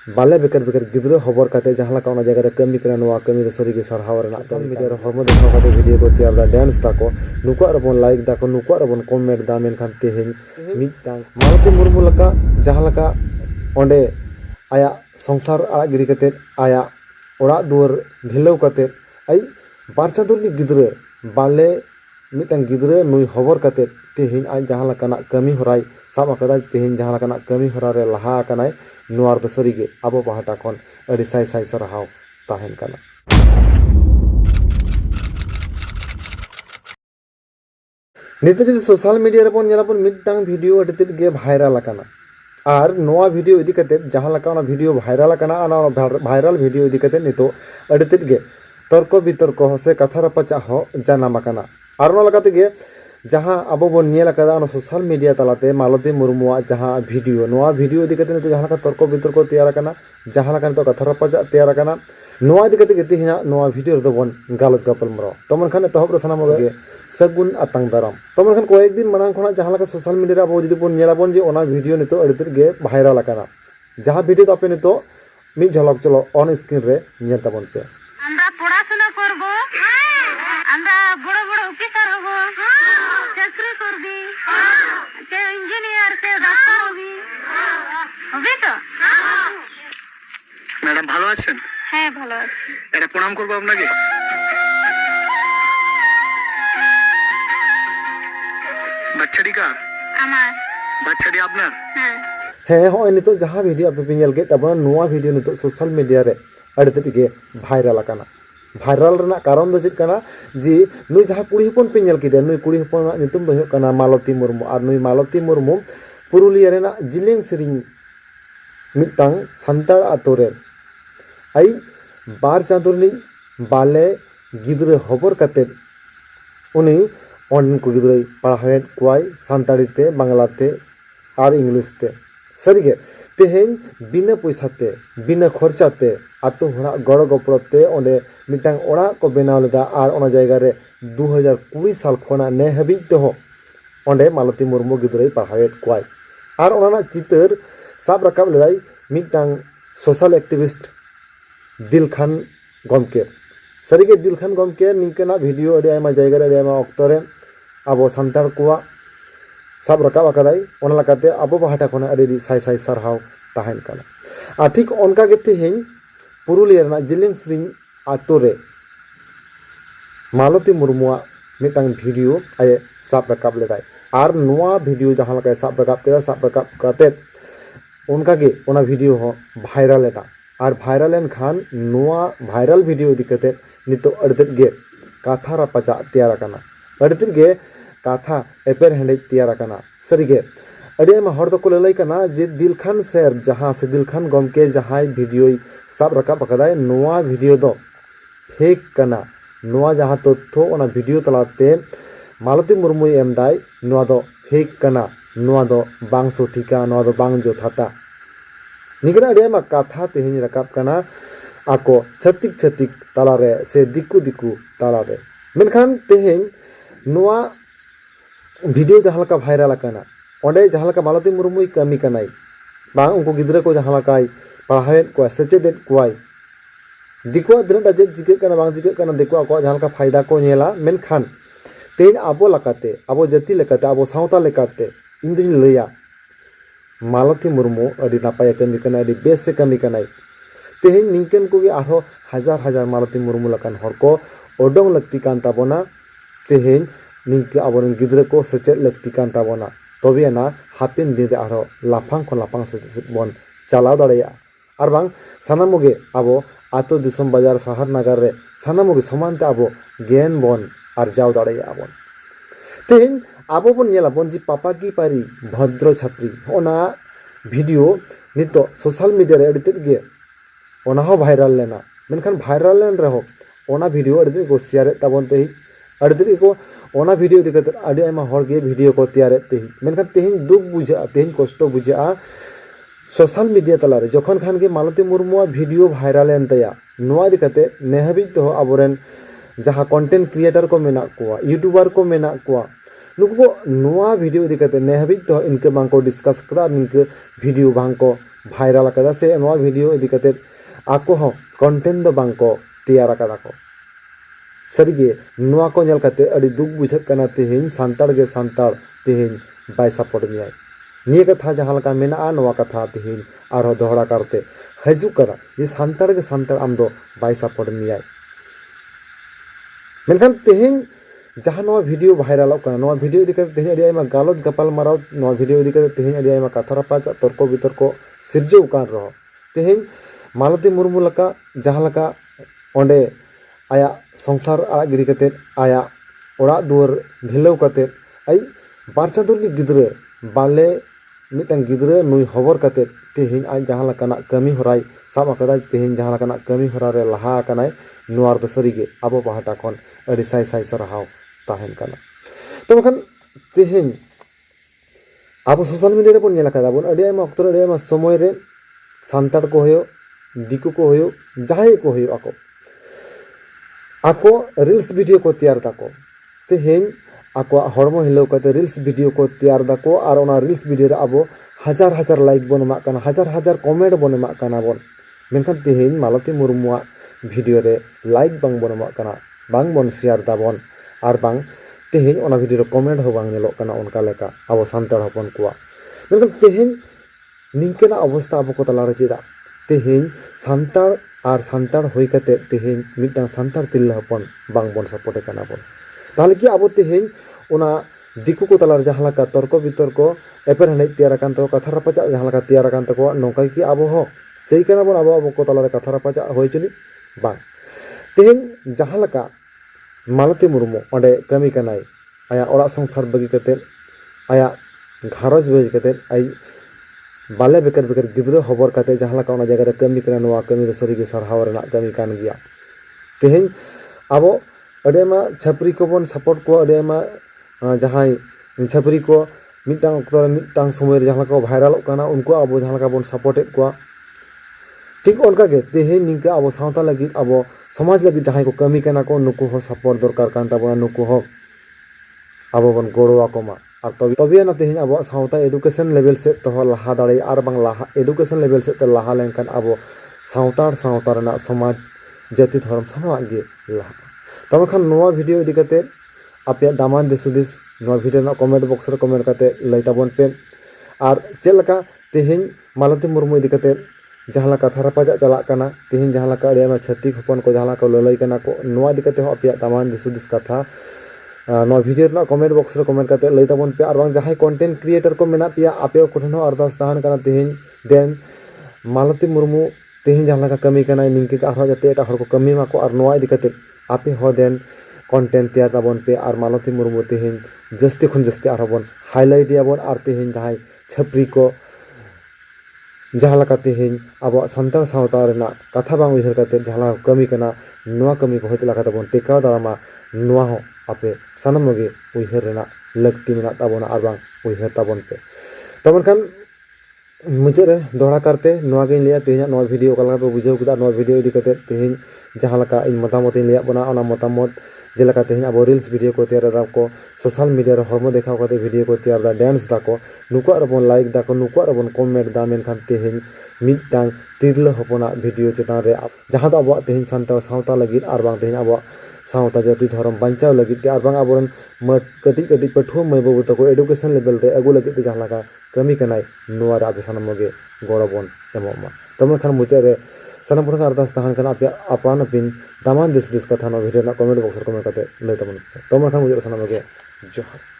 बाले baker baker गिद्रो खबर काते जहां लका ओना जगह रे कमी कना नोआ कमी रे सरी गे सरहाव रे ना सोशल मीडिया रे हरमो देखो काते वीडियो को तैयार दा डांस दाको नुको रबन लाइक दाको नुको रबन कमेंट दा मेन खान तेहेन मिटांग मालती मुर्मू लका जहां लका ओंडे आया संसार आ गिरी काते आया ओड़ा दुआर ढिलौ काते आई बारचा दुरनी गिद्रो बाले मिटांग गिद्रो नुई खबर काते तेहेन आई जहां लका ना कमी होराय साब आकादा तेहेन जहां लका ना कमी होरा रे लहा कानाय नुआर दो सरीगे आबो पाहाटा खन अड़ी साई साई सरहाव ताहेन काना निते जदि सोशल मीडिया रे बन नेलाबन मिटांग वीडियो अड़ी तेद गे भाइरल आकाना आर नोआ वीडियो इदी कते जहां लका ओना वीडियो भाइरल आकाना आना भाइरल वीडियो इदी कते नितो अड़ी तेद गे तर्क बितर्क से कथा रपचा हो जानाम आकाना आर ओना लकाते गे जहां अब बन नेल आकादा ओना सोशल मीडिया तलाते मालती मुर्मुआ जहां वीडियो नोआ वीडियो इदी कते नितो जहां लका तर्क बितर्क तैयार आकाना जहां लका नितो कथा रपचा तैयार आकाना नोआ इदी कते गेति हिना नोआ वीडियो रे बन गालज गापल मरो तमन खान तहब रसनाम गे सगुन अतंग दाराम तमन खान कয়েক दिन मानांग खना जहां लका सोशल मीडिया रे अब जदि बन नेलाबन जे ओना वीडियो नितो अडितिर गे भाइरल आकाना जहां वीडियो तो आपे नितो मिद झलक चलो ऑन स्क्रीन रे नेल ताबन पे আমরা পড়াশোনা করব আমরা বড় বড় অফিসার হব চাকরি করবি কে ইঞ্জিনিয়ার কে ডাক্তার হবি হবে তো ম্যাডাম ভালো আছেন? হ্যাঁ ভালো আছি। এটা প্রণাম করব আপনাকে। বাচ্চাটি কার? আমার। বাচ্চাটি আপনার? হ্যাঁ। है हो नितो जहां वीडियो आपे पिनल के तब नोआ वीडियो नितो सोशल मीडिया रे अड़ते गे भाइरल आकाना भाइरल रना कारण दो चेक काना जी नुई जहां कुड़ी हपन पिनल के नुई कुड़ी हपन नितुम दो काना मालती मुर्मू और नुई मालती मुर्मू पुरुलिया रेना जिलिंग सिरिंग मिटांग संतार आतोरे आई बार चांदुरनी बाले गिद्रे खबर काते उनी ऑनलाइन को गिद्रे पढ़ावेत कोई संताड़ीते बांग्लाते और इंग्लिशते सरीगे तेहेन बिना पैसाते बिना खर्चाते आतो हड़ा गड़ गपड़ते ओंडे मिटांग ओड़ा को बनाव लेदा और ओना जायगा रे 2020 साल खना ने हबिज तो ओंडे मालती मुर्मू गिद्रे पढ़ावेत कोई और ओना चितर साब रकाब लेदाई मिटांग सोशल एक्टिविस्ट दिल खान गमके सरीगे दिल खान गमके निंकना वीडियो अड़ी आयमा जायगा रे अड़ी आयमा अक्तरे आबो संतार कोआ साब रकाब आकादाई ओना लकाते आबो बाहाटा खना अड़ी साई साई सरहाव ताहेन काना आ ठीक ओनका गे तेहेन पुरुलिया रना जिलिंग श्रिंग आतोरे मालती मुर्मुआ मिटांग वीडियो आये साब रकाब लेदाई आर नोआ वीडियो जहां लका साब रकाब केदा साब रकाब काते उनका गे ओना वीडियो हो भाइरल एना और भाइरल एन खान नोआ भाइरल वीडियो दिकते नितो अड़ते गे काथा रपचा तैयार आकाना अड़ते गे काथा एपेर हेंडे तैयार आकाना सरीगे अड़ी आयमा हर दको ललाई काना जे दिल खान सर जहां से दिल खान गमके जहां वीडियो साब रकाब आकादाय नोआ वीडियो दो फेक काना नोआ जहां तथ्य ओना वीडियो तलाते मालती मुर्मू एमदाय नोआ दो फेक काना नोआ दो बांग सठिका नोआ दो बांग जोथाता निगरा अड़ी आयमा काथा तेहेन रकाब काना आको छतिक छतिक तालारे से दिकु दिकु तालारे मेनखान तेहेन नोआ वीडियो जहां लका भाइरल आकाना ओंडे जहां लका मालती मुर्मू कमी कनाई बांग उनको गिद्रा को जहां लकाय पढ़ावेत को सचेदेत कोई दिको दिना जे जिके कना बांग जिके कना दिको को जहां लका फायदा को नेला मेनखान तेन आबो लकाते आबो जाति लकाते आबो सावता लकाते इन दिन लैया मालती मुर्मू अड़ी नापाय कमी कना अड़ी बेस से कमी कनाई तेहेन निंकन को आरो हजार हजार मालती मुर्मू लकान हर को ओडोंग लगती कान ताबोना तेहेन निंके आबोरन गिद्रा को सचेत लगती कान ताबोना तबे ना हापिन दिन रे आरो लाफांग खन लाफांग सचेत बन चालाव दाड़ेया आर बांग सानामगे आबो आतो दिसम बाजार शहर नगर रे सानामगे समानते आबो ज्ञान बन आरजाव दाड़ेया बन तेहेन आबो बन नेलाबन जी पापा की पारी भद्र छापरी ओना वीडियो नितो सोशल मीडिया रे अडिते गे ओना हो भाइरल लेना मेनखान भाइरल लेन रहो ओना वीडियो अडिते को शेयर ताबन तेही अडिते को ओना वीडियो दिखते अड़ी आयमा हर गे वीडियो को तैयार तेही मेनखान तेहेन दुख बुझा तेहेन कष्ट बुझा सोशल मीडिया तलारे जखन खान के मालती मुर्मुआ वीडियो भाइरल एन तया नोआ दिखते नेहबिज तो आबोरेन जहां कंटेंट क्रिएटर को मेना कोआ यूट्यूबर को मेना कोआ नुको को नोआ वीडियो दिखते नेहबिज तो इनके बांग को डिस्कस करा इनके वीडियो बांग को भाइरल आकादा से नवा वीडियो इदी कते आको हो कंटेंट दो बांको तैयार आकादा को सारिगे नवा को नेल कते अड़ी दुख बुझक कना तेहेन सांताड़ गे सांताड़ तेहेन बाय सपोर्ट मियाय निये कथा जहां लका मेना नवा कथा तेहेन आरो दोहरा करते हजु करा ये सांताड़ गे सांताड़ आम दो बाय सपोर्ट मियाय मेनखान तेहेन जहां नवा वीडियो भाइरल कना नवा वीडियो इदी कते तेहेन अड़ी आयमा गालोज गपाल माराव नवा वीडियो इदी कते तेहेन अड़ी आयमा कथा रापाच तर्क बितर्क सिरजो कान रहो तेहेन मालती मुर्मू लका जहां लका ओंडे आया संसार आड़ा गिरी कते आया ओड़ा दुआर ढिलाव कते आई बारचादुली गिद्रे बाले मिटन गिद्रे नुई हबर कते तेहेन आज जहां लकाना कमी होराय साब आकादा तेहेन जहां लकाना कमी होरा रे लहा आकानाय नुआर दो सरीगे आबो पाहाटा खन अड़ी साय साय सरहाव ताहेन कना तो बखान तेहेन आबो सोशल मीडिया रे बोन नेला कादा बोन अड़ी आयमा अक्तर अड़ी आयमा समय रे सांताड़ को होयो दिकु को होयो जाहे को होयो आको रील्स वीडियो को तैयार दाको तेहेन आको हरमो हिलाव कते रील्स वीडियो को तैयार दाको और ओना रील्स वीडियो रे आबो हजार हजार लाइक बन एमा काना हजार हजार कमेंट बन एमा काना बोन मेनखान तेहेन मालती मुर्मुआ वीडियो रे लाइक बांग बन एमा काना बांग बन शेयर दाबन और बांग तेहेन ओना वीडियो रे कमेंट हो बांग नेलो काना उनका लेका आबो सांताड़ हपन कुआ मेनखान तेहेन निंकेना अवस्था आबो को तला रे चेदा तेहेन सांताड़ और सांताड़ होई कते तेहेन मिटांग सांताड़ तिल्ला हपन बांग बन सपोर्टे काना बोन ताहले कि आबो तेहेन ओना दिकु को तलार जहां लका तर्क बितर्क एपर हनै तैयार कान तो कथा रापाचा जहां लका तैयार कान तको नोंका कि आबो हो चै काना बोन आबो को तलार कथा रापाचा होय चुनी बांग तेहेन जहां लका मालती मुर्मू ओंडे कमी कानाय आया ओड़ा संसार बगी कते आया घारज बगी कते आई बाले बेकर बेकर गिद्रा खबर कते जहां लका ओना जगह रे कमी कना नवा कमी रे सरीगे सरहाव रेना कमी कान गिया तेहेन आबो अडेमा छपरी को बन सपोर्ट को अडेमा जहां छपरी को मिटांग अक्तर मिटांग समय जहां लका भाइरल काना उनको आबो जहां लका बन सपोर्टेड को ठीक उनका गे तेहेन निंका आबो सावता लगी आबो समाज लगी जहां को कमी काना को नुको हो सपोर्ट दरकार कान ताबोना नुको हो आबो बन गोड़वा कोमा और तबे ना तेहेन आबो सावता एडुकेशन लेवल से तो लहा दाड़े और बांग लहा एडुकेशन लेवल से लहा लेनखान आबो सावतार सावता रेना समाज जाति धर्म सानवा गे लहा तब खान नवा वीडियो इदी कते आपे दामान दिसुदिस नवा वीडियो ना कमेंट बॉक्स रे कमेंट कते लई ताबन पे और चेलका तेहेन मालती मुर्मू इदी कते जहां लका थारापाजा चला काना तेहेन जहां लका अड़ी आयमा छत्तीक हपन को जहां लका ललई काना को नवा इदी कते हो आपे दामान दिसुदिस कथा नवा वीडियो ना कमेंट बॉक्स रे कमेंट कते लई ताबन पे और बांग जहां कंटेंट क्रिएटर को मेना पिया आपे कोठन हो अरदास ताहन काना तेहेन देन मालती मुर्मू तेहेन जहां लका कमी काना निंके का आरो जाते एटा हर को कमी माको और नवा इदी कते आपे हो देन कंटेंट तैयार ताबन पे और मालती मुर्मू तेहेन जस्ती खन जस्ती आरो बन हाईलाइट याबन और तेहेन जहां छपरी को जहां लका तेहेन आबो सांताड़ सावता रेना कथा बांग उइहर कते जहां कमी कना नवा कमी को होत लका ताबन टेकाव दारामा नवा हो आपे सानम गे उइहर रेना लगती मेना ताबोना और बांग उइहर ताबन पे तबन खान मुझे रे दोहरा करते नवा गे लिया तेहेन नवा वीडियो कला पे बुझाव किदा नवा वीडियो इदी कते तेहेन जहां लका इन मतामत लिया बना ओना मतामत जेलका तेहेन अब रील्स वीडियो को तैयार दा को सोशल मीडिया रे हरमो देखाव कते वीडियो को तैयार दा डांस दा को नुको आर बन लाइक दा को नुको आर बन कमेंट दा मेनखान तेहेन मिदटांग तिरला हपना वीडियो चेतान रे जहां दा अब तेहेन सांताड़ सावता लगी और बांग तेहेन अब सावता जाति धर्म बांचाव लगी और बांग आबरन कटी कटी पठुआ मै बाबू तको एडुकेशन लेवल रे अगु लगी जहां लका कमी कनाय नोआ रे आपे सानम गे गड़ो बन एमोमा तब खान मुचाद रे सानम पुरन अरदास ताहन खान आपे आपान आपिन दामान दिस कथा नो वीडियो ना कमेंट बॉक्स रे कमेंट कते लई तबन तब खान मुचाद सानम गे जोहार।